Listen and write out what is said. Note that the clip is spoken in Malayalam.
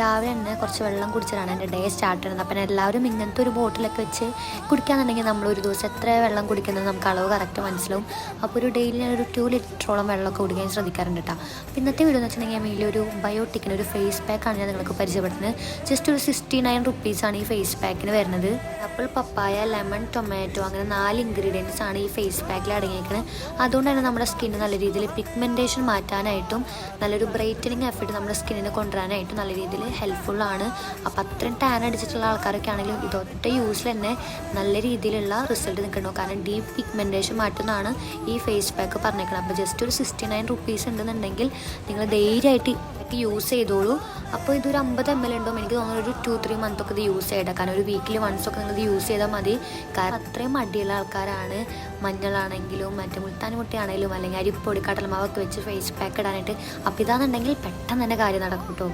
രാവിലെ തന്നെ കുറച്ച് വെള്ളം കുടിച്ചിട്ടാണ് എൻ്റെ ഡേ സ്റ്റാർട്ട് ചെയ്യുന്നത്. അപ്പം എല്ലാവരും ഇങ്ങനത്തെ ഒരു ബോട്ടിലൊക്കെ വെച്ച് കുടിക്കുകയെന്നുണ്ടെങ്കിൽ നമ്മൾ ഒരു ദിവസം എത്ര വെള്ളം കുടിക്കുന്നത് നമുക്ക് അളവ് കറക്റ്റ് മനസ്സിലാവും. അപ്പോൾ ഒരു ഡെയിലി ഞാനൊരു 2 ലിറ്ററോളം വെള്ളമൊക്കെ കുടിക്കാൻ ശ്രദ്ധിക്കാറുണ്ട് കേട്ടോ. അപ്പോൾ ഇന്നത്തെ വീഡിയോ എന്ന് വെച്ചിട്ടുണ്ടെങ്കിൽ മെയിൻലി ഒരു ബയോട്ടിക്കിന് ഒരു ഫേസ് പാക്കാണ് ഞാൻ നിങ്ങൾക്ക് പരിചയപ്പെടുന്നത്. ജസ്റ്റ് ഒരു 69 റുപ്പീസാണ് ഈ ഫേസ് പാക്കിന് വരുന്നത്. ആപ്പിൾ, പപ്പായ, ലെമൺ, ടൊമാറ്റോ അങ്ങനെ 4 ഇൻഗ്രീഡിയൻസ് ആണ് ഈ ഫേസ് പാക്കിൽ അടങ്ങിയിരിക്കുന്നത്. അതുകൊണ്ട് തന്നെ നമ്മുടെ സ്കിന്ന് നല്ല രീതിയിൽ പിഗ്മെൻറ്റേഷൻ മാറ്റാനായിട്ടും നല്ലൊരു ബ്രൈറ്റനിങ് എഫക്റ്റ് നമ്മുടെ സ്കിന്നിന് കൊണ്ടുവരാനായിട്ടും നല്ല രീതിയിൽ ഹെൽപ്ഫുള്ളാണ്. അപ്പോൾ അത്രയും ടാൻ അടിച്ചിട്ടുള്ള ആൾക്കാരൊക്കെ ആണെങ്കിലും ഇതൊറ്റ യൂസിൽ തന്നെ നല്ല രീതിയിലുള്ള റിസൾട്ട് നിൽക്കണോ. കാരണം ഡീപ്പ് പിഗ്മെൻറ്റേഷൻ മാറ്റുന്നതാണ് ഈ ഫേസ് പാക്ക് പറഞ്ഞേക്കുന്നത്. അപ്പോൾ ജസ്റ്റ് ഒരു 69 റുപ്പീസ് ഉണ്ടെന്നുണ്ടെങ്കിൽ നിങ്ങൾ ധൈര്യമായിട്ട് യൂസ് ചെയ്തോളൂ. അപ്പോൾ ഇതൊരു 50 ml ഉണ്ടാവും. എനിക്ക് തോന്നുന്നു ഒരു 2-3 മന്തൊക്കെ ഇത് യൂസ് ചെയ്താൽ, കാരണം ഒരു വീക്കിലി വൺസൊക്കെ നിങ്ങൾ ഇത് യൂസ് ചെയ്താൽ മതി. കാരണം അത്രയും മടിയുള്ള ആൾക്കാരാണ് മഞ്ഞളാണെങ്കിലും മറ്റേ മുൾത്താനി മുട്ടയാണെങ്കിലും അല്ലെങ്കിൽ അരിപ്പൊടി കടലമാവൊക്കെ വെച്ച് ഫേസ് പാക്ക് ഇടാനായിട്ട്. അപ്പോൾ ഇതാണെന്നുണ്ടെങ്കിൽ പെട്ടെന്ന് തന്നെ കാര്യം നടക്കും കേട്ടോ.